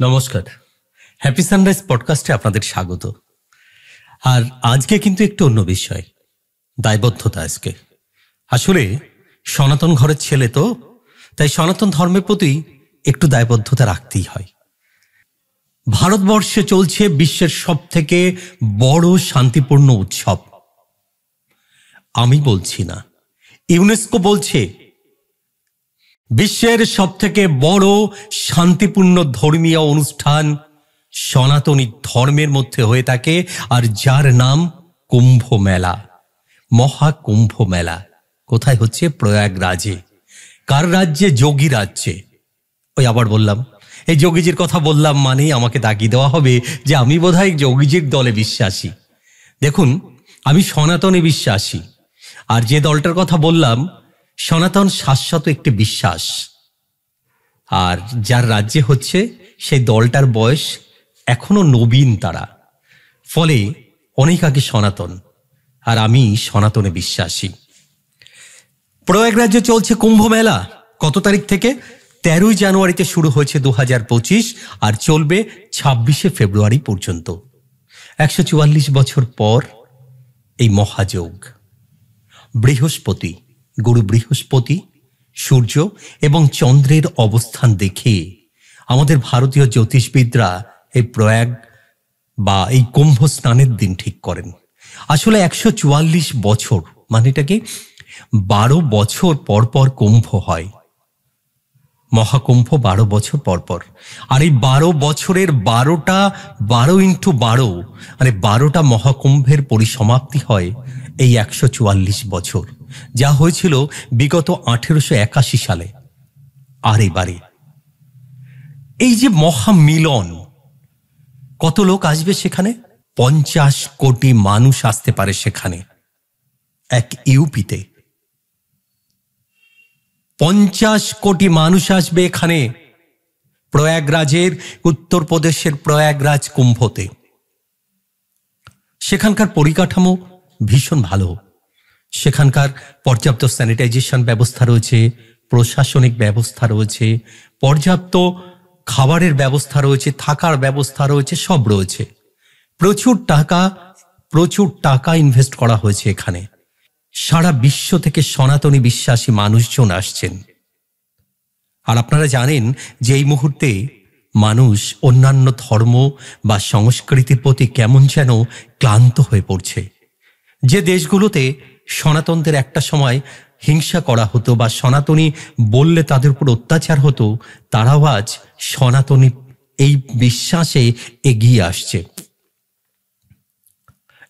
নমস্কার, happy sunrise পডকাস্টে আপনাদের স্বাগত। আর আজকে কিন্তু একটু অন্য বিষয়, দায়বদ্ধতা। আজকে আসলে সনাতন ঘরের ছেলে তো, তাই সনাতন ধর্মের প্রতি একটু দায়বদ্ধতা রাখতেই হয়। ভারতবর্ষে চলছে বিশ্বের সব থেকে বড় শান্তিপূর্ণ উৎসব। আমি বলছি না, ইউনেস্কো বলছে বিশ্বের সব থেকে বড় শান্তিপূর্ণ ধর্মীয় অনুষ্ঠান সনাতনী ধর্মের মধ্যে হয়ে থাকে, আর যার নাম কুম্ভ মেলা, মহাকুম্ভ মেলা। কোথায় হচ্ছে? প্রয়াগরাজে। কার রাজ্যে? যোগী রাজ্যে। ওই আবার বললাম, এই যোগীজির কথা বললাম মানেই আমাকে দাগিয়ে দেওয়া হবে যে আমি বোধহয় যোগীজির দলে বিশ্বাসী। দেখুন, আমি সনাতনে বিশ্বাসী, আর যে দলটার কথা বললাম সনাতন শাশ্বত একটি বিশ্বাস। আর যার রাজ্যে হচ্ছে সেই দলটার বয়স এখনো নবীন তারা, ফলে অনেক আগে সনাতন, আর আমি সনাতনে বিশ্বাসী। প্রয়াগরাজ্যে চলছে কুম্ভ মেলা। কত তারিখ থেকে? 13ই জানুয়ারিতে শুরু হয়েছে 2025, আর চলবে 26শে ফেব্রুয়ারি পর্যন্ত। 144 বছর পর এই মহাযোগ। বৃহস্পতি, গুরু বৃহস্পতি, সূর্য এবং চন্দ্রের অবস্থান দেখে আমাদের ভারতীয় জ্যোতিষবিদরা এই প্রয়াগ বা এই কুম্ভ স্নানের দিন ঠিক করেন। আসলে 144 বছর মানেটা কি? 12 বছর পর পর কুম্ভ হয়, মহাকুম্ভ 12 বছর পর পর। আর এই 12 বছরের 12টা 12 ইন্টু 12 মানে 12টা মহাকুম্ভের পরিসমাপ্তি হয় এই 144 বছর, যা হয়েছিল বিগত 1881 সালে। আর এবারে এই যে মহামিলন, কত লোক আসবে সেখানে? 50 কোটি মানুষ আসতে পারে সেখানে। এক ইউপিতে 50 কোটি মানুষ আসবে এখানে, প্রয়াগরাজের, উত্তরপ্রদেশের প্রয়াগরাজ কুম্ভতে। সেখানকার পরিকাঠামো ভীষণ ভালো, সেখানকার পর্যাপ্ত স্যানিটাইজেশন ব্যবস্থা রয়েছে, প্রশাসনিক ব্যবস্থা রয়েছে, পর্যাপ্ত খাবারের ব্যবস্থা রয়েছে, থাকার ব্যবস্থা রয়েছে, সব রয়েছে। প্রচুর টাকা ইনভেস্ট করা হয়েছে এখানে। সারা বিশ্ব থেকে সনাতনী বিশ্বাসী মানুষজন আসছেন। আর আপনারা জানেন যে এই মুহূর্তে মানুষ অন্যান্য ধর্ম বা সংস্কৃতির প্রতি কেমন যেন ক্লান্ত হয়ে পড়ছে। যে দেশগুলোতে সনাতনদের একটা সময় হিংসা করা হতো বা সনাতনী বললে তাদের উপর অত্যাচার হতো, তারাও আজ সনাতনী এই বিশ্বাসে এগিয়ে আসছে।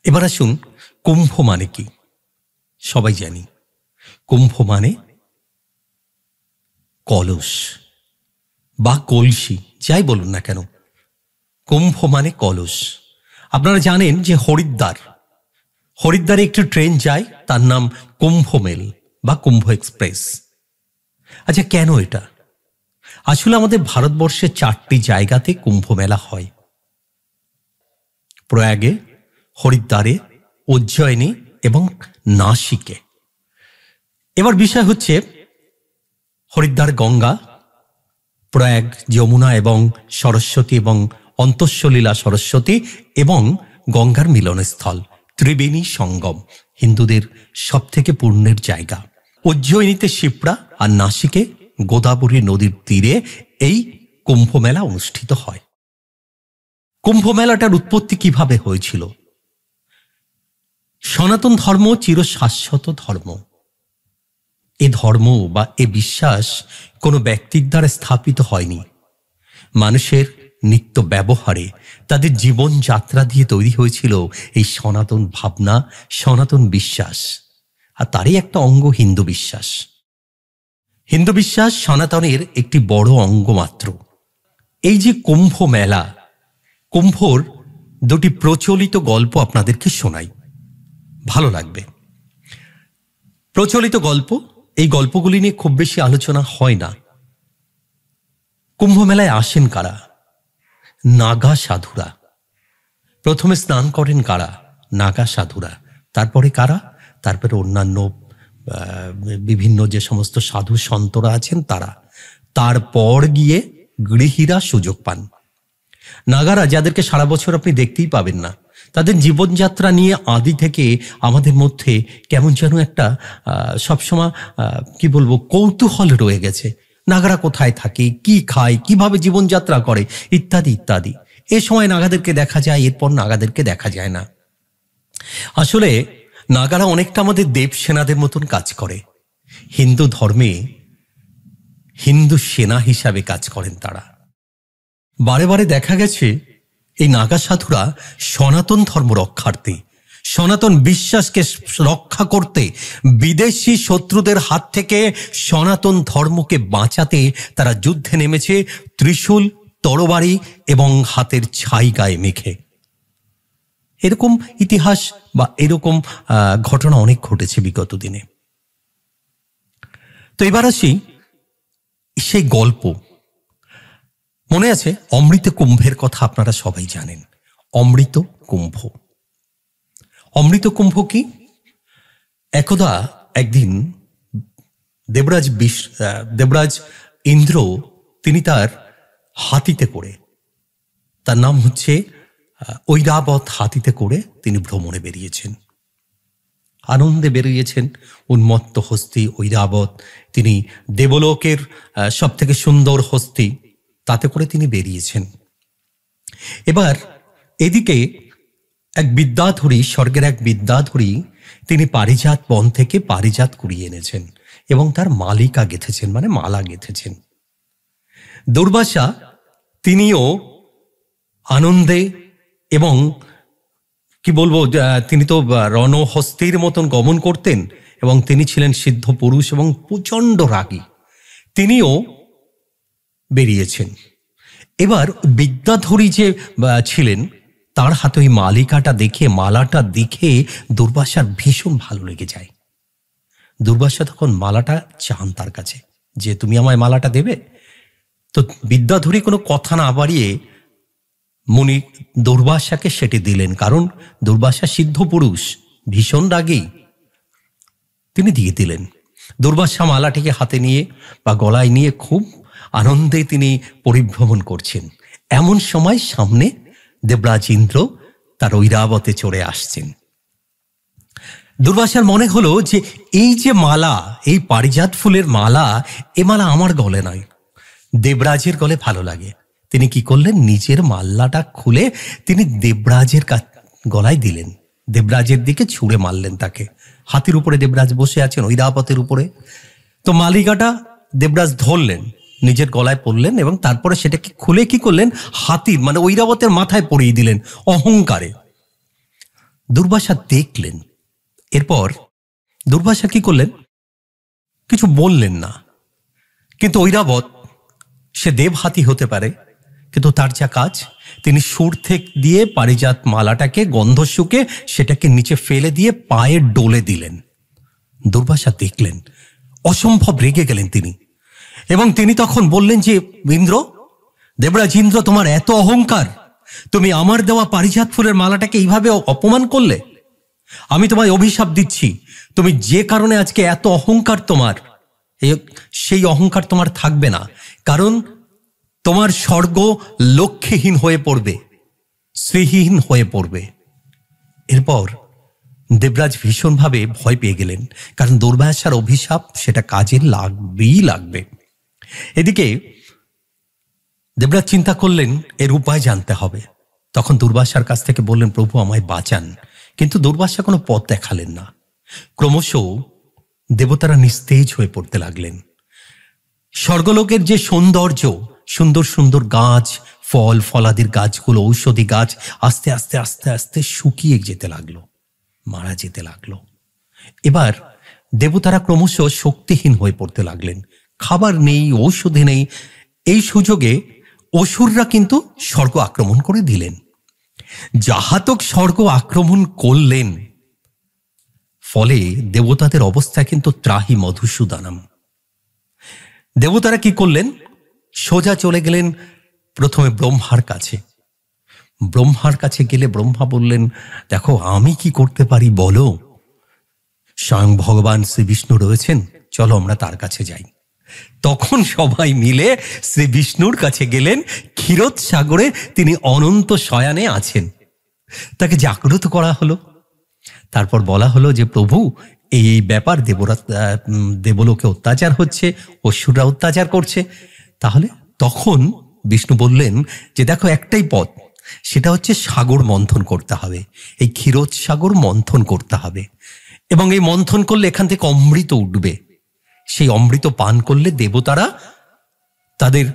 এবার আসুন, কুম্ভ মানে কি? সবাই জানি, কুম্ভ মানে কলস বা কলসি, যাই বলুন না কেন, কুম্ভ মানে কলস। আপনারা জানেন যে হরিদ্বারে একটি ট্রেন যায়, তার নাম কুম্ভ মেল বা কুম্ভ এক্সপ্রেস। আচ্ছা, কেন এটা? আসলে আমাদের ভারতবর্ষে 4টি জায়গাতে কুম্ভ মেলা হয়: প্রয়াগে, হরিদ্বারে, উজ্জয়িনী এবং নাসিকে। এবার বিষয় হচ্ছে, হরিদ্বার গঙ্গা, প্রয়াগ যমুনা এবং সরস্বতী এবং অন্তঃসলীলা সরস্বতী এবং গঙ্গার মিলনস্থল, ত্রিবেণী সঙ্গম, হিন্দুদের সব থেকে পুণ্যের জায়গা। উজ্জয়িনীতে শিপ্রা আর নাসিকে গোদাবরী নদীর তীরে এই কুম্ভ মেলা অনুষ্ঠিত হয়। কুম্ভ মেলাটার উৎপত্তি কিভাবে হয়েছিল? সনাতন ধর্ম চিরশাশ্বত ধর্ম। এ ধর্ম বা এ বিশ্বাস কোনো ব্যক্তির দ্বারা স্থাপিত হয়নি। মানুষের নিত্য ব্যবহারে, তাদের জীবন যাত্রা দিয়ে তৈরি হয়েছিল এই সনাতন ভাবনা, সনাতন বিশ্বাস। আর তারই একটা অঙ্গ হিন্দু বিশ্বাস। হিন্দু বিশ্বাস সনাতনের একটি বড় অঙ্গ মাত্র। এই যে কুম্ভ মেলা, কুম্ভর 2টি প্রচলিত গল্প আপনাদেরকে শোনাই, ভালো লাগবে। প্রচলিত গল্প, এই গল্পগুলি নিয়ে খুব বেশি আলোচনা হয় না। কুম্ভ মেলায় আসেন কারা? নাগা সাধুরা। প্রথমে স্নান করেন কারা? নাগা সাধুরা। তারপরে কারা? তারপরে অন্যান্য বিভিন্ন যে সমস্ত সাধু সন্তরা আছেন তারা। তারপর গিয়ে গৃহীরা সুযোগ পান। নাগারা যাদেরকে সারা বছর আপনি দেখতেই পাবেন না, তাদের জীবনযাত্রা নিয়ে আদি থেকে আমাদের মধ্যে কেমন যেন একটা সবসময় কি বলবো কৌতূহল রয়ে গেছে। নাগারা কোথায় থাকে, কি খায়, কিভাবে জীবনযাত্রা করে, ইত্যাদি ইত্যাদি। এ সময় নাগাদেরকে দেখা যায়, এরপর নাগাদেরকে দেখা যায় না। আসলে নাগারা অনেকটা আমাদের দেবসেনাদের মতন কাজ করে। হিন্দু ধর্মে হিন্দু সেনা হিসাবে কাজ করেন তারা। বারে বারে দেখা গেছে এই নাগা সাধুরা সনাতন ধর্ম রক্ষার্থে, সনাতন বিশ্বাসকে রক্ষা করতে, বিদেশি শত্রুদের হাত থেকে সনাতন ধর্মকে বাঁচাতে তারা যুদ্ধে নেমেছে ত্রিশূল, তরবারি এবং হাতের ছাই গায়ে মেখে। এরকম ইতিহাস বা এরকম ঘটনা অনেক ঘটেছে বিগত দিনে। তো এবার আসি সেই গল্প। মনে আছে অমৃত কুম্ভের কথা? আপনারা সবাই জানেন অমৃত কুম্ভ। অমৃত কুম্ভ কি? একদা একদিন দেবরাজ ইন্দ্র তিনি তার হাতিতে করে, তার নাম হচ্ছে ঐরাবত, হাতিতে করে তিনি ভ্রমণে বেরিয়েছেন, আনন্দে বেরিয়েছেন। উন্মত্ত হস্তি ঐরাবত, তিনি দেবলোকের সব থেকে সুন্দর হস্তি, তাতে করে তিনি বেরিয়েছেন। এবার এদিকে এক বিদ্যাধরী, স্বর্গের এক বিদ্যাধরী, তিনি পারিজাত বন থেকে পারিজাত কুড়িয়ে এনেছেন এবং তার মালিকা গেঁথেছেন, মানে মালা গেঁথেছেন। দুর্বাসা তিনিও আনন্দে এবং কি বলবো, তিনি তো রণহস্তির মতন গমন করতেন এবং তিনি ছিলেন সিদ্ধ পুরুষ এবং প্রচণ্ড রাগী, তিনিও বেরিয়েছেন। এবার বিদ্যাধরী যে ছিলেন তার হাতে ওই মালিকাটা দেখে, মালাটা দেখে দুর্বাসার ভীষণ ভালো লেগে যায়। দুর্বাসা তখন মালাটা চান তার কাছে যে তুমি আমায় মালাটা দেবে। তো বিদ্যাধরী কোনো কথা না বাড়িয়ে মুনি দুর্বাসাকে সেটি দিলেন, কারণ দুর্বাসা সিদ্ধ পুরুষ, ভীষণ রাগী, তিনি দিয়ে দিলেন। দুর্বাসা মালাটিকে হাতে নিয়ে বা গলায় নিয়ে খুব আনন্দে তিনি পরিভ্রমণ করছেন। এমন সময় সামনে দেবরাজ ইন্দ্র তার ঐরাবতে চড়ে আসছেন। দুর্বাসার মনে হলো যে এই যে মালা, এই পারিজাত ফুলের মালা, এ মালা আমার গলে নয়, দেবরাজের গলে ভালো লাগে। তিনি কি করলেন, নিজের মাল্লাটা খুলে তিনি দেবরাজের গলায় দিলেন, দেবরাজের দিকে ছুঁড়ে মারলেন তাকে। হাতির উপরে দেবরাজ বসে আছেন, ঐরাবতের উপরে। তো মালিকাটা দেবরাজ ধরলেন, নিজের গলায় পরলেন এবং তারপরে সেটাকে খুলে কি করলেন, হাতির মানে ঐরাবতের মাথায় পরিয়ে দিলেন অহংকারে। দুর্বাসা দেখলেন। এরপর দুর্বাসা কি করলেন, কিছু বললেন না। কিন্তু ঐরাবত সে দেব হাতি হতে পারে, কিন্তু তার যা কাজ, তিনি সুর থেকে দিয়ে পারিজাত মালাটাকে গন্ধ শুকে সেটাকে নিচে ফেলে দিয়ে পায়ে ডলে দিলেন। দুর্বাসা দেখলেন, অসম্ভব রেগে গেলেন তিনি এবং তিনি তখন বললেন যে ইন্দ্র, দেবরাজ ইন্দ্র, তোমার এত অহংকার, তুমি আমার দেওয়া পারিজাত ফুলের মালাটাকে এইভাবে অপমান করলে। আমি তোমায় অভিশাপ দিচ্ছি, তুমি যে কারণে আজকে এত অহংকার তোমার, সেই অহংকার তোমার থাকবে না, কারণ তোমার স্বর্গ লক্ষ্যহীন হয়ে পড়বে, শ্রীহীন হয়ে পড়বে। এরপর দেবরাজ ভীষণভাবে ভয় পেয়ে গেলেন, কারণ দুর্বাসার অভিশাপ সেটা কাজে লাগবে। এদিকে দেবরাজ চিন্তা করলেন এর উপায় জানতে হবে। তখন দুর্বাসার কাছ থেকে বললেন, প্রভু আমায় বাঁচান। কিন্তু দুর্বাসা কোনো পথ দেখালেন না। ক্রমশ দেবতারা নিস্তেজ হয়ে পড়তে লাগলেন। স্বর্গলোকের যে সৌন্দর্য, সুন্দর সুন্দর গাছ, ফল ফলাদির গাছগুলো, ঔষধি গাছ আস্তে আস্তে আস্তে আস্তে শুকিয়ে যেতে লাগলো, মারা যেতে লাগলো। এবার দেবতারা ক্রমশ শক্তিহীন হয়ে পড়তে লাগলেন, খাবার নেই, ঔষধি নেই। এই সুযোগে অসুররা কিন্তু স্বর্গ আক্রমণ করে দিলেন। যাহাতক স্বর্গ আক্রমণ করলেন, ফলে দেবতাদের অবস্থা কিন্তু ত্রাহি মধুসূদনম। দেবতারা কি করলেন, সোজা চলে গেলেন প্রথমে ব্রহ্মার কাছে। ব্রহ্মার কাছে গেলে ব্রহ্মা বললেন, দেখো আমি কি করতে পারি বলো। স্বয়ং ভগবান শ্রী বিষ্ণু রয়েছেন, চলো আমরা তার কাছে যাই। তখন সবাই মিলে শ্রী বিষ্ণুর কাছে গেলেন। ক্ষীরোদ সাগরে তিনি অনন্ত শয়ানে আছেন। তাকে জাগ্রত করা হলো। তারপর বলা হলো যে প্রভু, এই ব্যাপার, দেবলোকে অত্যাচার হচ্ছে, অসুররা অত্যাচার করছে। তাহলে তখন বিষ্ণু বললেন যে দেখো, একটাই পথ, সেটা হচ্ছে সাগর মন্থন করতে হবে। এই ক্ষীরোদ সাগর মন্থন করতে হবে, এবং এই মন্থন করলে এখান থেকে অমৃত উঠবে। সেই অমৃত পান করলে দেবতারা তাদের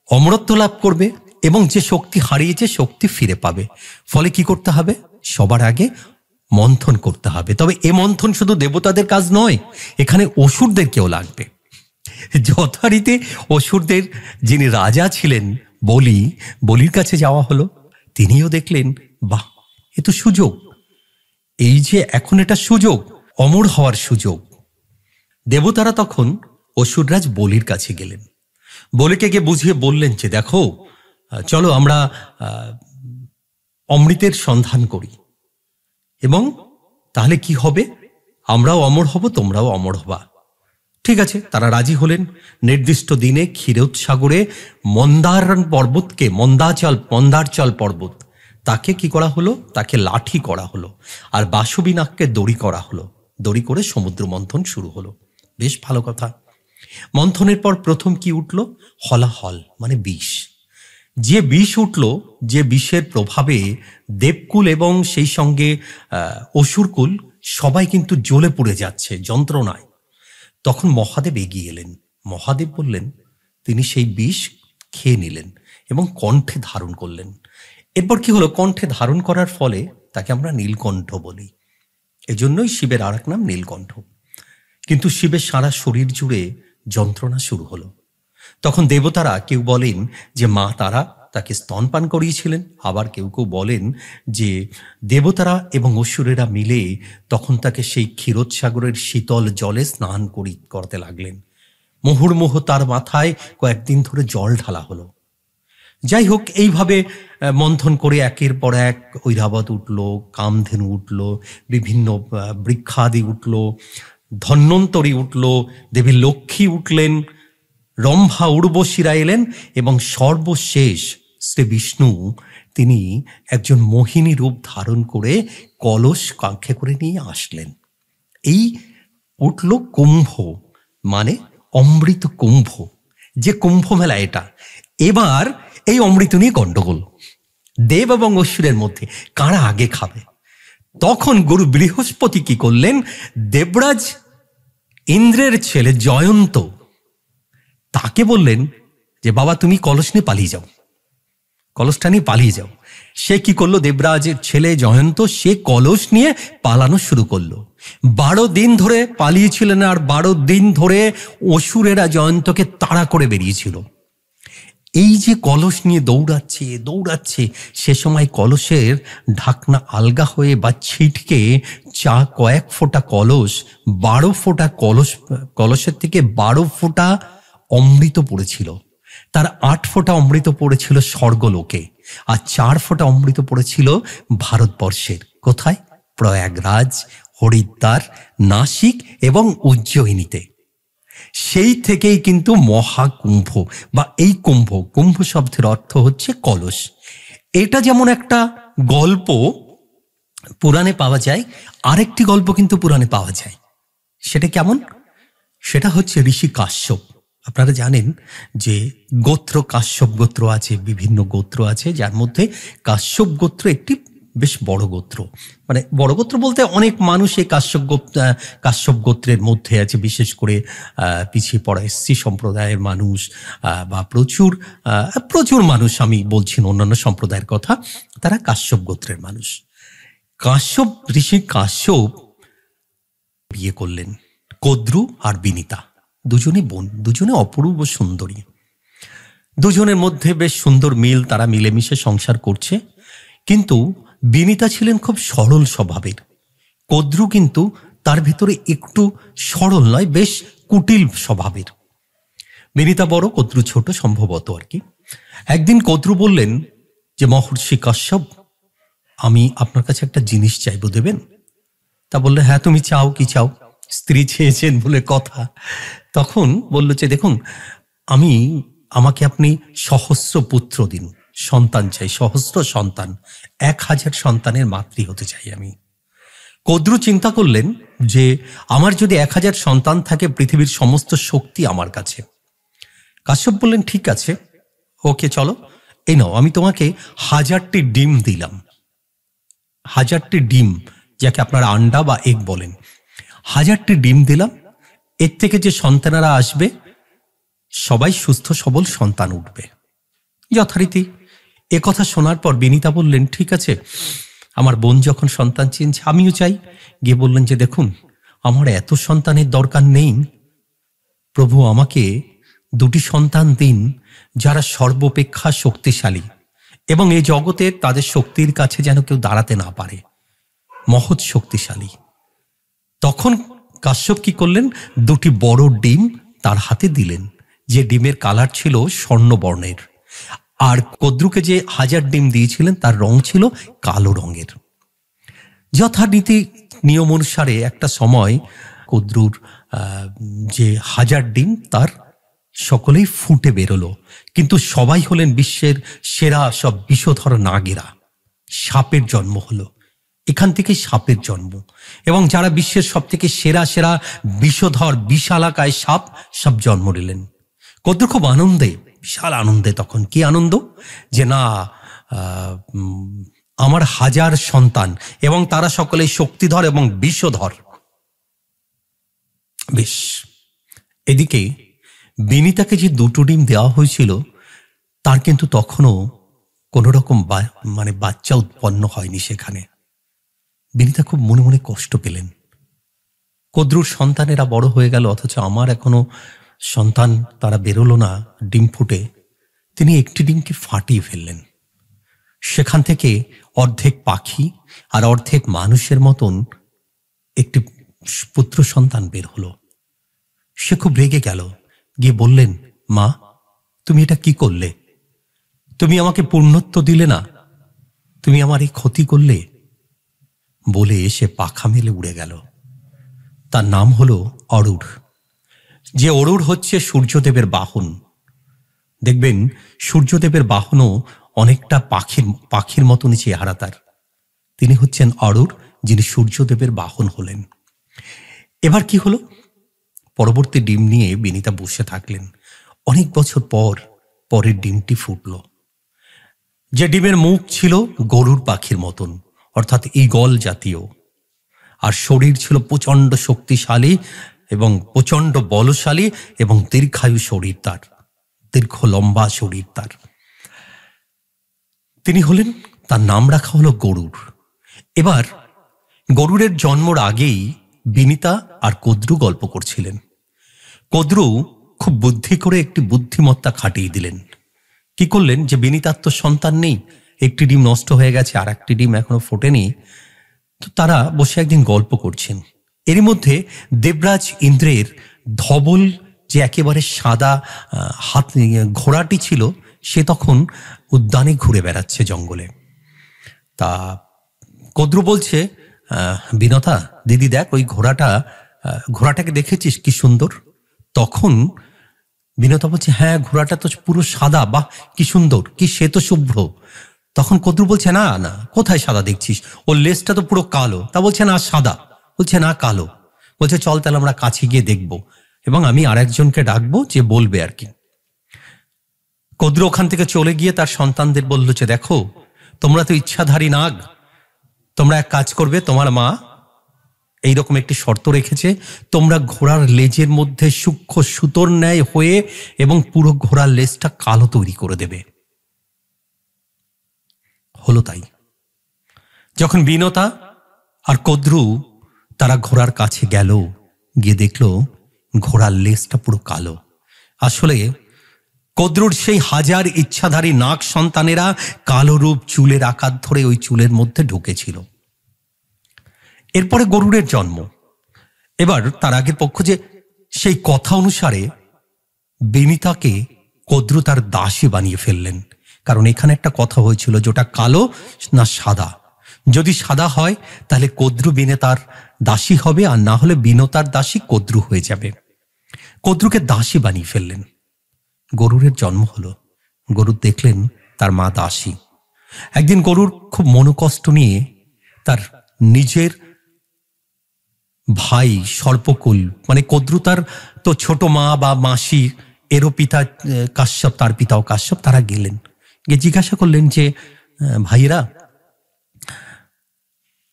অমরত্ব লাভ করবে, এবং যে শক্তি হারিয়েছে শক্তি ফিরে পাবে। ফলে কি করতে হবে? সবার আগে মন্থন করতে হবে। তবে এ মন্থন শুধু দেবতাদের কাজ নয়, এখানে অসুরদেরকেও লাগবে। যথারীতি অসুরদের যিনি রাজা ছিলেন বলির কাছে যাওয়া হলো। তিনিও দেখলেন, বাহ, এ তো সুযোগ, এই যে এখন এটা সুযোগ, অমর হওয়ার সুযোগ। দেবতারা তখন অসুররাজ বলির কাছে গেলেন। বলিকে গিয়ে বুঝিয়ে বললেন যে দেখো, চলো আমরা অমৃতের সন্ধান করি, এবং তাহলে কি হবে, আমরাও অমর হব, তোমরাও অমর হবা। ঠিক আছে, তারা রাজি হলেন। নির্দিষ্ট দিনে ক্ষীরোদ সাগরে মন্দারচল পর্বত, তাকে কি করা হলো? তাকে লাঠি করা হলো, আর বাসুবিনাককে দড়ি করা হলো। দড়ি করে সমুদ্র মন্থন শুরু হলো। বেশ ভালো কথা। মন্থনের পর প্রথম কি উঠল? হলাহল, মানে বিষ। যে বিষ উঠল, যে বিষের প্রভাবে দেবকুল এবং সেই সঙ্গে অসুরকুল সবাই কিন্তু জ্বলে পুড়ে যাচ্ছে যন্ত্রণায়। তখন মহাদেব এগিয়ে এলেন। মহাদেব বললেন, তিনি সেই বিষ খেয়ে নিলেন এবং কণ্ঠে ধারণ করলেন। এরপর কি হলো? কণ্ঠে ধারণ করার ফলে তাকে আমরা নীলকণ্ঠ বলি। এজন্যই শিবের আর এক নাম নীলকণ্ঠ। কিন্তু শিবের সারা শরীর জুড়ে যন্ত্রণা শুরু হলো। তখন দেবতারা কেউ বলেন যে মা তারা তাকে স্তনপান করিয়েছিলেন, আবার কেউ কেউ বলেন যে দেবতারা এবং অসুরেরা মিলে তখন তাকে সেই ক্ষীরোদ সাগরের শীতল জলে স্নান করতে লাগলেন। মুহুর্মুহু তার মাথায় কয়েকদিন ধরে জল ঢালা হলো। যাই হোক, এইভাবে মন্থন করে একের পর এক ঐরাবত উঠল, কামধেনু উঠল, বিভিন্ন বৃক্ষাদি উঠল, ধন্বন্তরী উঠল, দেবী লক্ষ্মী উঠলেন, রম্ভা উর্বশীরা এলেন, এবং সর্বশেষ শ্রী বিষ্ণু তিনি একজন মোহিনী রূপ ধারণ করে কলস কাঁখে করে নিয়ে আসলেন। এই উঠল কুম্ভ, মানে অমৃত কুম্ভ, যে কুম্ভ মেলা এটা। এবার এই অমৃত নিয়ে গন্ডগোল, দেব এবং অসুরের মধ্যে কারা আগে খাবে। তখন গুরু বৃহস্পতি কি করলেন? দেবরাজ ইন্দ্রের ছেলে জয়ন্ত, তাকে বললেন যে বাবা, তুমি কলস নিয়ে পালিয়ে যাও, কলসটা নিয়ে পালিয়ে যাও। সে কি করলো? দেবরাজের ছেলে জয়ন্ত, সে কলস নিয়ে পালানো শুরু করলো। 12 দিন ধরে পালিয়েছিলেন, আর 12 দিন ধরে অসুরেরা জয়ন্তকে তাড়া করে বেরিয়েছিল। এই যে কলস নিয়ে দৌড়াচ্ছে, সে সময় কলসের ঢাকনা আলগা হয়ে বা ছিটকে কয়েক ফোঁটা কলস, 12 ফোঁটা কলসের থেকে 12 ফোঁটা অমৃত পড়েছিল। তার 8 ফোঁটা অমৃত পড়েছিল স্বর্গলোকে, আর 4 ফোঁটা অমৃত পড়েছিল ভারতবর্ষের। কোথায়? প্রয়াগরাজ, হরিদ্বার, নাসিক এবং উজ্জয়িনীতে। সেই থেকেই কিন্তু মহাকুম্ভ বা এই কুম্ভ শব্দের অর্থ হচ্ছে কলস। এটা যেমন একটা গল্প পুরাণে পাওয়া যায়, আরেকটি গল্প কিন্তু পুরাণে পাওয়া যায়। সেটা কেমন? সেটা হচ্ছে ঋষি কাশ্যপ। আপনারা জানেন যে গোত্র, কাশ্যপ গোত্র আছে, বিভিন্ন গোত্র আছে, যার মধ্যে কাশ্যপ গোত্র একটি বেশ বড় গোত্র। মানে বড় গোত্র বলতে অনেক মানুষ এই কাশ্যপ গোত্রের মধ্যে আছে, বিশেষ করে পিছিয়ে পড়া এসসি সম্প্রদায়ের মানুষ বা প্রচুর মানুষ, আমি বলছি অন্যান্য সম্প্রদায়ের কথা, তারা কাশ্যপ গোত্রের মানুষ। ঋষি কাশ্যপ বিয়ে করলেন কদ্রু আর বিনিতা, দুজনে বোন, দুজনে অপূর্ব সুন্দরী। দুজনের মধ্যে বেশ সুন্দর মিল, তারা মিলেমিশে সংসার করছে। কিন্তু বিনিতা ছিলেন খুব সরল স্বভাবের, কদ্রু কিন্তু তার ভেতরে একটু সরল নয়, বেশ কুটিল স্বভাবের। বিনিতা বড়, কদ্রু ছোট, সম্ভবত আর কি। একদিন কদ্রু বললেন যে মহর্ষি কাশ্যপ, আমি আপনার কাছে একটা জিনিস চাইবো, দেবেন? তা বললে, হ্যাঁ তুমি চাও, কি চাও? স্ত্রী চেয়েছেন বলে কথা। তখন বলল যে দেখুন, আমাকে আপনি সহস্র পুত্র দিন, সন্তান চাই, সহস্র সন্তান, 1000 সন্তানের মাতৃ হতে চাই আমি। কদ্রু চিন্তা করলেন যে আমার যদি 1000 সন্তান থাকে, পৃথিবীর সমস্ত শক্তি আমার কাছে। কাশ্যপ বললেন ঠিক আছে, ওকে চলো, এই নাও, আমি তোমাকে 1000টি ডিম দিলাম। 1000টি ডিম, যাকে আপনারা আন্ডা বা এগ বলেন, 1000টি ডিম দিলাম। এর থেকে যে সন্তানেরা আসবে সবাই সুস্থ সবল সন্তান উঠবে। যথারীতি এ কথা শোনার পর বিনিতা বললেন ঠিক আছে, আমার বোন যখন সন্তান চেয়েছে আমিও চাই। গিয়ে বললেন যে দেখুন, আমার এত সন্তানের দরকার নেই, প্রভু আমাকে 2টি সন্তান দিন যারা সর্বাপেক্ষা শক্তিশালী এবং এই জগতে তাদের শক্তির কাছে যেন কেউ দাঁড়াতে না পারে, মহৎ শক্তিশালী। তখন কাশ্যপ কি করলেন, 2টি বড় ডিম তার হাতে দিলেন, যে ডিমের কালার ছিল স্বর্ণবর্ণের। আর কদ্রুকে যে 1000 ডিম দিয়েছিলেন তার রং ছিল কালো রঙের। যথারীতি নিয়ম অনুসারে একটা সময় কদ্রুর যে 1000 ডিম তার সকলেই ফুটে বেরোলো, কিন্তু সবাই হলেন বিশ্বের সেরা সব বিষধর নাগেরা। সাপের জন্ম হলো, এখান থেকে সাপের জন্ম। এবং যারা বিশ্বের সব থেকে সেরা সেরা বিষধর বিশালাকায় সাপ সব জন্ম নিলেন। কদ্রু খুব আনন্দে, বিশাল আনন্দে। তখন কি আনন্দ যে না, আমার 1000 সন্তান এবং তারা সকলেই শক্তিধর এবং বিষধর। বেশ, এদিকে বিনিতাকে যে 2টো ডিম দেওয়া হয়েছিল তার কিন্তু তখনও কোন রকম বাচ্চা উৎপন্ন হয়নি সেখানে। বিনিতা খুব মনে মনে কষ্ট পেলেন। কদ্রুর সন্তানেরা বড় হয়ে গেল, অথচ আমার এখনো সন্তান তারা বেরোলো না ডিম ফুটে। তিনি একটি ডিমকে ফাটিয়ে ফেললেন। সেখান থেকে অর্ধেক পাখি আর অর্ধেক মানুষের মতন একটি পুত্র সন্তান বের হলো। সে খুব রেগে গেল, গিয়ে বললেন, মা তুমি এটা কি করলে? তুমি আমাকে পূর্ণত্ব দিলে না, তুমি আমার এই ক্ষতি করলে। বলে সে পাখা মেলে উড়ে গেল। তার নাম হলো অরুর। যে অরুর হচ্ছে সূর্যদেবের বাহন। দেখবেন সূর্যদেবের বাহনও অনেকটা পাখির মতনই চেহারা তার। তিনি হচ্ছেন অরুর, যিনি সূর্যদেবের বাহন হলেন। এবার কি হলো, পরবর্তী ডিম নিয়ে বিনিতা বসে থাকলেন। অনেক বছর পর পরের ডিমটি ফুটল। যে ডিমের মুখ ছিল গরুর পাখির মতন, অর্থাৎ ঈগল জাতীয়, আর শরীর ছিল প্রচণ্ড শক্তিশালী এবং প্রচণ্ড বলশালী এবং দীর্ঘায়ু শরীর তার, দীর্ঘ লম্বা শরীর তার। তিনি হলেন, তার নাম রাখা হলো গরুর। এবার গরুরের জন্মর আগেই বিনিতা আর কদ্রু গল্প করছিলেন। কদ্রু খুব বুদ্ধি করে একটি বুদ্ধিমত্তা খাটিয়ে দিলেন। কি করলেন, যে বিনিতার তো সন্তান নেই, একটি ডিম নষ্ট হয়ে গেছে, আর একটি ডিম এখনো ফোটেনি। তো তারা বসে একদিন গল্প করছেন। এরই মধ্যে দেবরাজ ইন্দ্রের ধবল যে একেবারে সাদা হাত ঘোড়াটি ছিল, সে তখন উদ্যানে ঘুরে বেড়াচ্ছে জঙ্গলে। তা কদ্রু বলছে, বিনতা দিদি দেখ, ওই ঘোড়াটাকে দেখেছিস কি সুন্দর? তখন বিনতা বলছে, হ্যাঁ ঘোড়াটা তো পুরো সাদা, বাহ কি সুন্দর, কি শ্বেত শুভ্র। তখন কদ্রু বলছে, না না, কোথায় সাদা দেখছিস, ওর লেজটা তো পুরো কালো। তা বলছে না সাদা, বলছে না কালো। বলছে চল তাহলে আমরা কাছে গিয়ে দেখবো, এবং আমি আর একজনকে ডাকবো যে বলবে আর কি। কদ্রু ওখান থেকে চলে গিয়ে তার সন্তানদের বলল যে দেখো, তোমরা তো ইচ্ছাধারী নাগ, তোমরা এক কাজ করবে, তোমার মা এইরকম একটি শর্ত রেখেছে, তোমরা ঘোড়ার লেজের মধ্যে সূক্ষ্ম সুতোর ন্যায় হয়ে এবং পুরো ঘোড়ার লেজটা কালো তৈরি করে দেবে। হলো তাই। যখন বিনতা আর কদ্রু তারা ঘোড়ার কাছে গেল, গিয়ে দেখল ঘোড়ার লেজটা পুরো কালো। আসলে কদ্রুর সেই 1000 ইচ্ছাধারী নাগ সন্তানেরা কালো রূপ চুলের আকার ধরে ওই চুলের মধ্যে ঢুকেছিল। এরপরে গরুরের জন্ম। এবার তার আগের পক্ষ যে সেই কথা অনুসারে বিনিতাকে কদ্রু তার দাসী বানিয়ে ফেললেন। কারণ এখানে একটা কথা হয়েছিল, যেটা কালো না সাদা, যদি সাদা হয় তাহলে কদ্রু বিনেতার দাসী হবে, আর না হলে বিনতার দাসী কদ্রু হয়ে যাবে। কদ্রুকে দাসী বানিয়ে ফেললেন। গরুরের জন্ম হলো। গরুর দেখলেন তার মা দাসী। একদিন গরুর খুব মনোকষ্ট নিয়ে তার নিজের ভাই সর্পকুল, মানে কদ্রু তার তো ছোট মা বা মাসি, এরও পিতা কাশ্যপ, তার পিতাও কাশ্যপ, তারা গেলেন, গিয়ে জিজ্ঞাসা করলেন যে ভাইয়েরা,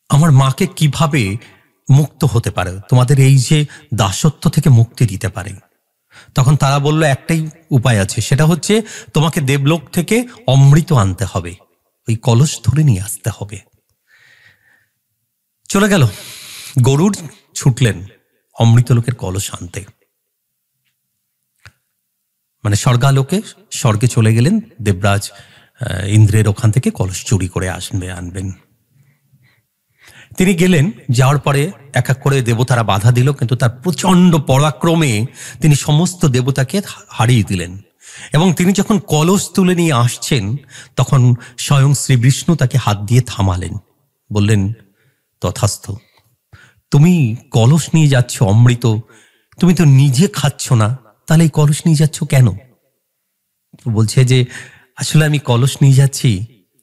আমার মাকে কিভাবে মুক্ত হতে পারে, তোমাদের এই যে দাসত্ব থেকে মুক্তি দিতে পারে। তখন তারা বলল একটাই উপায় আছে, সেটা হচ্ছে তোমাকে দেবলোক থেকে অমৃত আনতে হবে, ওই কলস ধরে নিয়ে আসতে হবে। চলে গেল, গরুর ছুটলেন অমৃতলোকের কলস আনতে, মানে স্বর্গালোকে, স্বর্গে চলে গেলেন। দেবরাজ ইন্দ্রের ওখান থেকে কলস চুরি করে আনবেন। তিনি গেলেন, যাওয়ার পরে এক এক করে দেবতারা বাধা দিল, কিন্তু তার প্রচন্ড পরাক্রমে তিনি সমস্ত দেবতাকে হারিয়ে দিলেন। এবং তিনি যখন কলস তুলে নিয়ে আসছেন, তখন স্বয়ং শ্রী বিষ্ণু তাকে হাত দিয়ে থামালেন, বললেন তথাস্তু, তুমি কলস নিয়ে যাচ্ছ অমৃত, তুমি তো নিজে খাচ্ছ না, তাহলে এই কলস নিয়ে যাচ্ছ কেন? বলছে যে আসলে আমি কলস নিয়ে যাচ্ছি,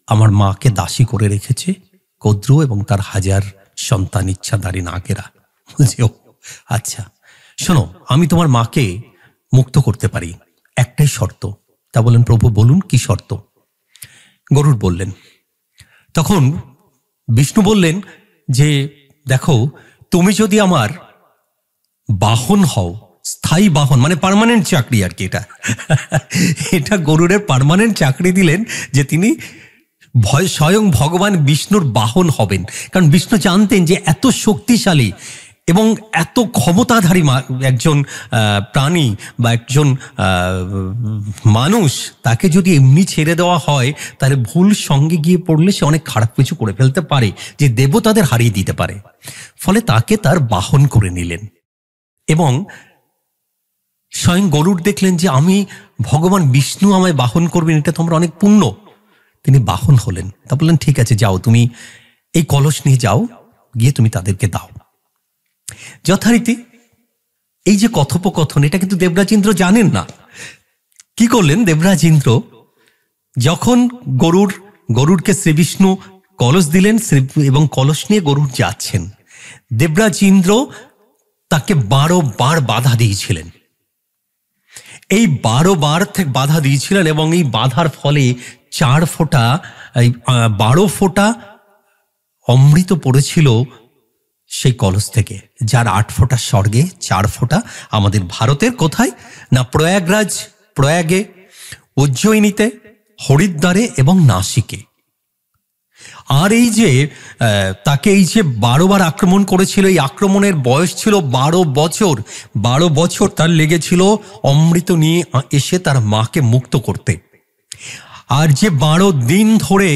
আমার মাকে দাসী করে রেখেছে কদ্রু এবং তার 1000 সন্তান ইচ্ছাধারী নাগেরা। বলছে ও আচ্ছা, শোনো, আমি তোমার মাকে মুক্ত করতে পারি, একটাই শর্ত। তা বলেন প্রভু বলুন কি শর্ত? গরুর বললেন। তখন বিষ্ণু বললেন যে দেখো, তুমি যদি আমার বাহন হও, স্থায়ী বাহন, মানে পার্মানেন্ট চাকরি আর কি, এটা গরুরের পার্মানেন্ট চাকরি দিলেন, যে তিনি স্বয়ং ভগবান বিষ্ণুর বাহন হবেন। কারণ বিষ্ণু জানতেন যে এত শক্তিশালী এবং এত ক্ষমতাধারী একজন প্রাণী বা একজন মানুষ, তাকে যদি এমনি ছেড়ে দেওয়া হয়, তাহলে ভুল সঙ্গে গিয়ে পড়লে সে অনেক খারাপ কিছু করে ফেলতে পারে, যে দেবতাদের হারিয়ে দিতে পারে। ফলে তাকে তার বাহন করে নিলেন। এবং স্বয়ং গরুর দেখলেন যে আমি ভগবান বিষ্ণু আমায় বাহন করবেন, এটা তোমরা অনেক পুণ্য। তিনি বাহন হলেন। তা বললেন ঠিক আছে, যাও, তুমি এই কলস নিয়ে যাও, গিয়ে তুমি তাদেরকে দাও। যথারীতি এই যে কথোপকথন, এটা কিন্তু দেবরাজ ইন্দ্র জানেন না। কি করলেন দেবরাজ ইন্দ্র, যখন গরুরকে শ্রীবিষ্ণু কলস দিলেন এবং কলস নিয়ে গরুর যাচ্ছেন, দেবরাজ ইন্দ্র তাকে 12 বার বাধা দিয়েছিলেন। এই 12 বার থেকে বাধা দিয়েছিলেন, এবং এই বাধার ফলে 12 ফোঁটা অমৃত পড়েছিল সেই কলস থেকে, যার 8 ফোঁটা স্বর্গে, 4 ফোঁটা আমাদের ভারতের কোথায় না প্রয়াগে, উজ্জয়িনীতে, হরিদ্বারে এবং নাসিকে। আর এই যে তাকে এই যে 12 বার আক্রমণ করেছিল, এই আক্রমণের বয়স ছিল 12 বছর। 12 বছর তার লেগেছিল অমৃত নিয়ে এসে তার মাকে মুক্ত করতে। আর যে 12 দিন ধরে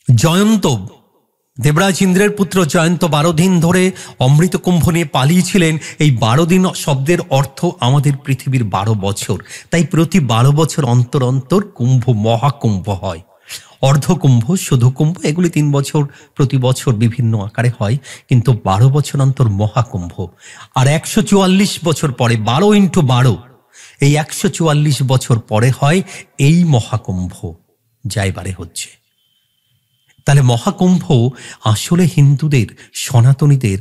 জয়ন্ত, দেবরাজ ইন্দ্রের পুত্র জয়ন্ত 12 দিন ধরে অমৃত কুম্ভ নিয়ে পালিয়েছিলেন, এই 12 দিন শব্দের অর্থ আমাদের পৃথিবীর 12 বছর। তাই প্রতি 12 বছর অন্তর অন্তর কুম্ভ, মহাকুম্ভ হয়। অর্ধকুম্ভ, শুধু কুম্ভ, এগুলি 3 বছর প্রতি বছর বিভিন্ন আকারে হয়, কিন্তু 12 বছর অন্তর মহাকুম্ভ। আর 144 বছর পরে, 12 × 12, এই 144 বছর পরে হয় এই মহাকুম্ভ, যা এবারে হচ্ছে। তাহলে মহাকুম্ভ আসলে হিন্দুদের, সনাতনীদের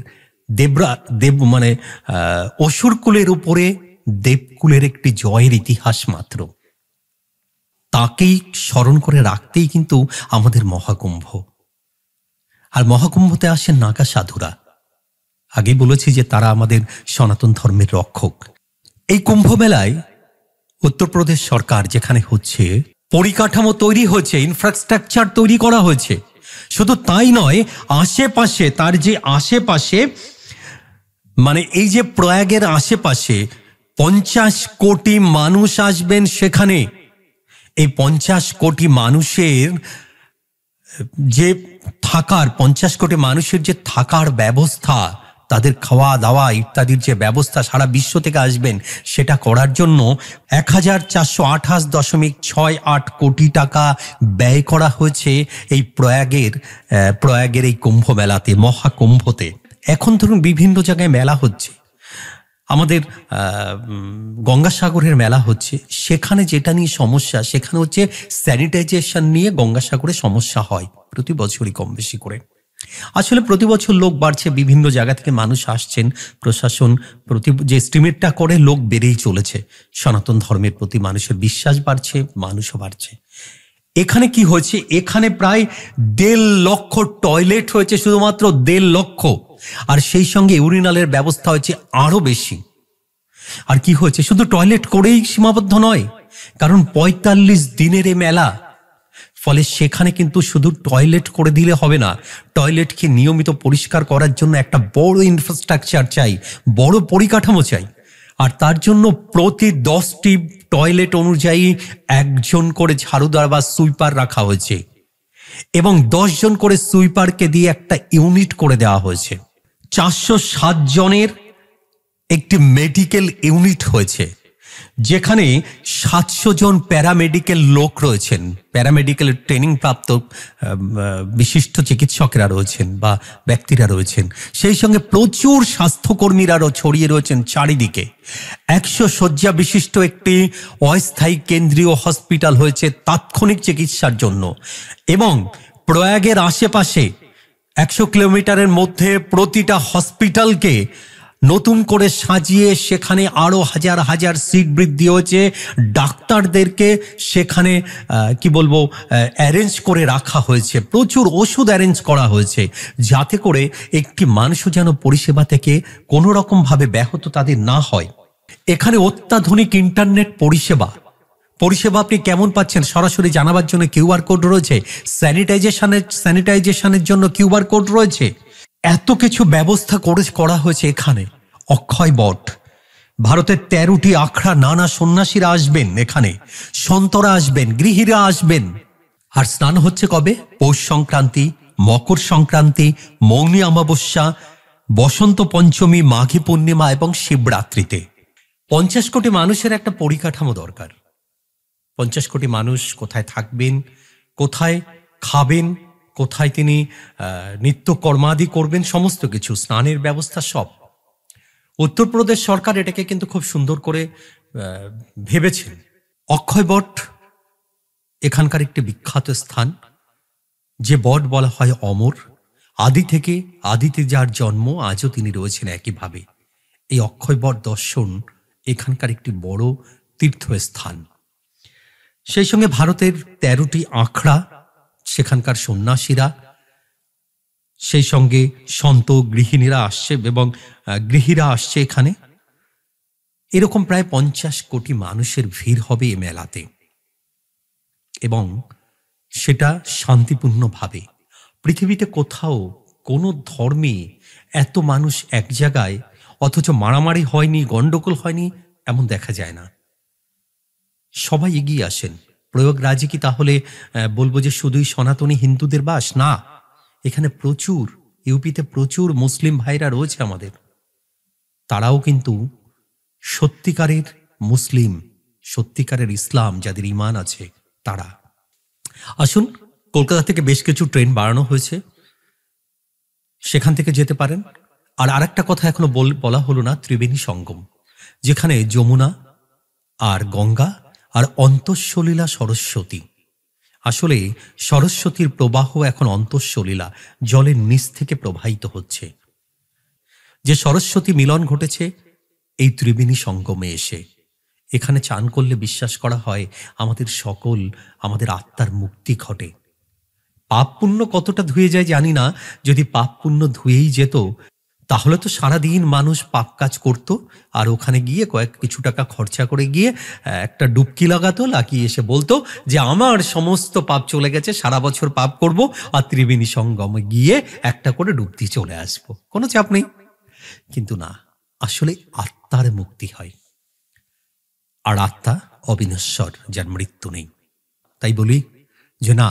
মানে অসুরকুলের উপরে দেবকুলের একটি জয়ের ইতিহাস মাত্র। তাকেই স্মরণ করে রাখতেই কিন্তু আমাদের মহাকুম্ভ। আর মহাকুম্ভতে আসেন নাগা সাধুরা। আগে বলেছি যে তারা আমাদের সনাতন ধর্মের রক্ষক। এই কুম্ভ মেলায় উত্তরপ্রদেশ সরকার যেখানে হচ্ছে, পরিকাঠামো তৈরি হয়েছে, ইনফ্রাস্ট্রাকচার তৈরি করা হয়েছে। শুধু তাই নয়, আশেপাশে, তার যে আশেপাশে, মানে এই যে প্রয়াগের আশেপাশে 50 কোটি মানুষ আসবেন সেখানে। এই 50 কোটি মানুষের যে থাকার, 50 কোটি মানুষের যে থাকার ব্যবস্থা, তাদের খাওয়া দাওয়া ইত্যাদির যে ব্যবস্থা সারা বিশ্ব থেকে আসবেন, সেটা করার জন্য 1428.68 কোটি টাকা ব্যয় করা হয়েছে এই প্রয়াগের এই কুম্ভ মেলাতে, মহাকুম্ভতে। এখন ধরুন বিভিন্ন জায়গায় মেলা হচ্ছে, আমাদের গঙ্গাসাগরের মেলা হচ্ছে, সেখানে যেটা নিয়ে সমস্যা, সেখানে হচ্ছে স্যানিটাইজেশন নিয়ে গঙ্গাসাগরে সমস্যা হয় প্রতি বছরই কম বেশি করে। আসলে প্রতি বছর লোক বাড়ছে, বিভিন্ন জায়গা থেকে মানুষ আসছেন, প্রশাসন যে এস্টিমেটটা করে লোক বেড়েই চলেছে, সনাতন ধর্মের প্রতি মানুষের বিশ্বাস বাড়ছে, মানুষও বাড়ছে। এখানে কি হয়েছে, এখানে প্রায় 1.5 লক্ষ টয়লেট হয়েছে, শুধুমাত্র 1.5 লক্ষ, আর সেই সঙ্গে ইউরিনালের ব্যবস্থা হয়েছে আরো বেশি। আর কি হয়েছে, শুধু টয়লেট করেই সীমাবদ্ধ নয়, কারণ 45 দিনের এ মেলা, ফলে সেখানে কিন্তু শুধু টয়লেট করে দিলে হবে না, টয়লেটকে নিয়মিত পরিষ্কার করার জন্য একটা বড় ইনফ্রাস্ট্রাকচার চাই, বড় পরিকাঠামো চাই। আর তার জন্য প্রতি 10টি টয়লেট অনুযায়ী 1 জন করে ঝাড়ুদার বা সুইপার রাখা হয়েছে, এবং 10 জন করে সুইপারকে দিয়ে একটা ইউনিট করে দেওয়া হয়েছে। 407 জনের একটি মেডিকেল ইউনিট হয়েছে, যেখানে 700 জন প্যারামেডিক্যাল লোক রয়েছেন, প্যারামেডিক্যাল ট্রেনিং প্রাপ্ত বিশিষ্ট চিকিৎসকেরা রয়েছেন বা ব্যক্তিরা রয়েছেন, সেই সঙ্গে প্রচুর স্বাস্থ্যকর্মীরাও ছড়িয়ে রয়েছেন চারিদিকে। 100 শয্যা বিশিষ্ট একটি অস্থায়ী কেন্দ্রীয় হসপিটাল হয়েছে তাৎক্ষণিক চিকিৎসার জন্য, এবং প্রয়াগের আশেপাশে 100 কিলোমিটারের মধ্যে প্রতিটা হসপিটালকে নতুন করে সাজিয়ে সেখানে আরো হাজার হাজার সিট বৃদ্ধি হয়েছে, ডাক্তারদেরকে সেখানে অ্যারেঞ্জ করে রাখা হয়েছে, প্রচুর ওষুধ অ্যারেঞ্জ করা হয়েছে, যাতে করে একটি মানুষও যেন পরিষেবা থেকে কোনো রকম ভাবে ব্যাহত তাদের না হয়। এখানে অত্যাধুনিক ইন্টারনেট পরিষেবা আপনি কেমন পাচ্ছেন সরাসরি জানাবার জন্য কিউআর কোড রয়েছে, স্যানিটাইজেশনের জন্য কিউআর কোড রয়েছে, এত কিছু ব্যবস্থা করা হয়েছে এখানে। অক্ষয় বট, ভারতের 13টি আখড়া, নানা সন্ন্যাসীরা আসবেন এখানে, সন্তরা আসবেন, গৃহীরা আসবেন। আর স্নান হচ্ছে কবে? পৌষ সংক্রান্তি, মকর সংক্রান্তি, মৌনী অমাবস্যা, বসন্ত পঞ্চমী, মাঘী পূর্ণিমা এবং শিবরাত্রিতে। 50 কোটি মানুষের একটা পরিকাঠামো দরকার। 50 কোটি মানুষ কোথায় থাকবেন, কোথায় খাবেন, কোথায় তিনি নিত্য কর্মাদি করবেন, সমস্ত কিছু, স্নানের ব্যবস্থা সব। উত্তরপ্রদেশ সরকার এটাকে কিন্তু খুব সুন্দর করে ভেবেছেন। অক্ষয় বট এখানকার একটি বিখ্যাত স্থান, যে বট বলা হয় অমর, আদিতে যার জন্ম, আজও তিনি রয়েছেন একইভাবে। এই অক্ষয় বট দর্শন এখানকার একটি বড় তীর্থস্থান। সেই সঙ্গে ভারতের 13টি আখড়া, সেখানকার সন্ন্যাসীরা, সেই সঙ্গে সন্ত গৃহিণীরা আসছে এবং গৃহীরা আসছে এখানে। এরকম প্রায় 50 কোটি মানুষের ভিড় হবে এই মেলাতে, এবং সেটা শান্তিপূর্ণভাবে। পৃথিবীতে কোথাও কোনো ধর্মে এত মানুষ এক জায়গায়, অথচ মারামারি হয়নি, গন্ডগোল হয়নি, এমন দেখা যায় না। সবাই এগিয়ে আসেন। প্রয়াগরাজে কি তাহলে বলবো যে শুধুই সনাতনী হিন্দুদের বাস? না, এখানে প্রচুর, ইউপিতে প্রচুর মুসলিম ভাইরা রয়েছে আমাদের, তারাও কিন্তু সত্যিকারের মুসলিম, সত্যিকারের ইসলাম, যাদের ঈমান আছে তারা। আসুন, কলকাতা থেকে বেশ কিছু ট্রেন বাড়ানো হয়েছে, সেখান থেকে যেতে পারেন। আর আরেকটা কথা এখনো বলা হলো না, ত্রিবেণী সঙ্গম, যেখানে যমুনা আর গঙ্গা আর অন্তঃসলীলা সরস্বতী। আসলে সরস্বতীর প্রবাহ এখন অন্তঃসলীলা, জলের নিচ থেকে প্রবাহিত হচ্ছে। যে সরস্বতী মিলন ঘটেছে এই ত্রিবেণী সঙ্গমে এসে। এখানে চান করলে বিশ্বাস করা হয় আমাদের আত্মার মুক্তি ঘটে। পাপ পুণ্য কতটা ধুয়ে যায় জানি না, যদি পাপ পুণ্য ধুয়েই যেত তাহলে তো সারাদিন মানুষ পাপ কাজ করত, আর ওখানে গিয়ে কিছু টাকা খরচা করে গিয়ে একটা ডুবকি লাগাতো, লাগিয়ে এসে বলতো যে আমার সমস্ত পাপ চলে গেছে, সারা বছর পাপ করব, আর ত্রিবেণী সঙ্গমে গিয়ে একটা করে ডুবতি চলে আসবো, কোনো চাপ নেই। কিন্তু না, আসলে আত্মার মুক্তি হয়, আর আত্মা অবিনশ্বর, যার মৃত্যু নেই। তাই বলি যে না,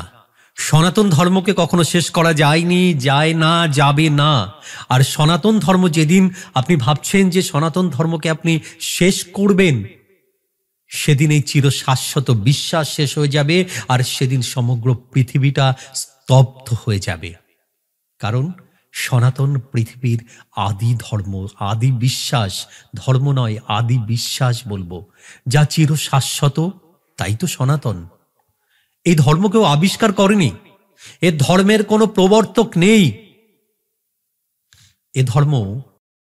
সনাতন ধর্মকে কখনো শেষ করা যায়নি, যায় না, যাবে না। আর সনাতন ধর্ম যেদিন আপনি ভাবছেন যে সনাতন ধর্মকে আপনি শেষ করবেন, সেদিন এই চিরশাশ্বত বিশ্বাস শেষ হয়ে যাবে, আর সেদিন সমগ্র পৃথিবীটা স্তব্ধ হয়ে যাবে। কারণ সনাতন পৃথিবীর আদি ধর্ম, আদি বিশ্বাস, ধর্ম নয় আদি বিশ্বাস বলবো, যা চিরশাশ্বত, তাই তো সনাতন। এই ধর্ম কেউ আবিষ্কার করেনি, এ ধর্মের কোনো প্রবর্তক নেই। এ ধর্ম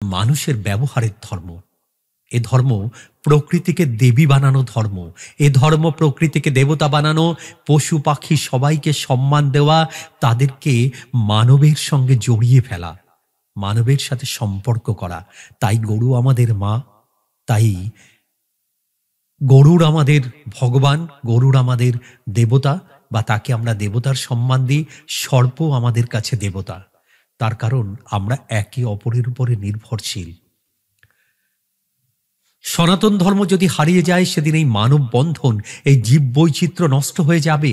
মানুষের ব্যবহারের ধর্ম। এ ধর্ম প্রকৃতিকে দেবী বানানো ধর্ম। এ ধর্ম প্রকৃতিকে দেবতা বানানো, পশু পাখি সবাইকে সম্মান দেওয়া, তাদেরকে মানবের সঙ্গে জড়িয়ে ফেলা, মানবের সাথে সম্পর্ক করা। তাই গরু আমাদের মা, তাই গরুর আমাদের ভগবান, গরুর আমাদের দেবতা, বা তাকে আমরা দেবতার সম্মান দিই। সর্প আমাদের কাছে দেবতা, তার কারণ আমরা একে অপরের উপরে নির্ভরশীল। সনাতন ধর্ম যদি হারিয়ে যায়, সেদিন এই মানব বন্ধন, এই জীব বৈচিত্র্য নষ্ট হয়ে যাবে।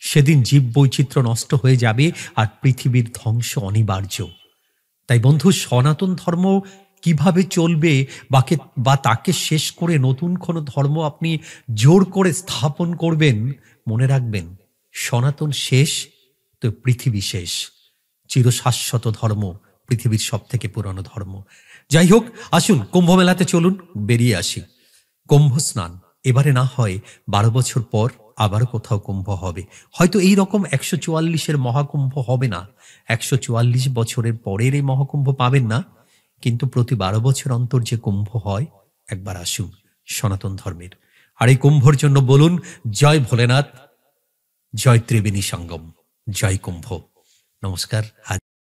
সেদিন জীব বৈচিত্র্য নষ্ট হয়ে যাবে, আর পৃথিবীর ধ্বংস অনিবার্য। তাই বন্ধু, সনাতন ধর্ম কিভাবে চলবে বা তাকে শেষ করে নতুন কোনো ধর্ম আপনি জোর করে স্থাপন করবেন, মনে রাখবেন সনাতন শেষ তো পৃথিবী শেষ। চিরশাশ্বত ধর্ম পৃথিবীর সব থেকে পুরনো ধর্ম। যাই হোক, আসুন কুম্ভ মেলাতে চলুন, বেরিয়ে আসি। কুম্ভ স্নান এবারে না হয় 12 বছর পর আবার কোথাও কুম্ভ হবে। হয়তো এই রকম 144-এর মহাকুম্ভ হবে না, 144 বছরের পরের এই মহাকুম্ভ পাবেন না, কিন্তু প্রতি 12 বছর অন্তর যে কুম্ভ হয়, একবার আসুন সনাতন ধর্মের। আর এই কুম্ভর জন্য বলুন জয় ভোলেনাথ, জয় ত্রিবেণী সঙ্গম, জয় কুম্ভ। নমস্কার।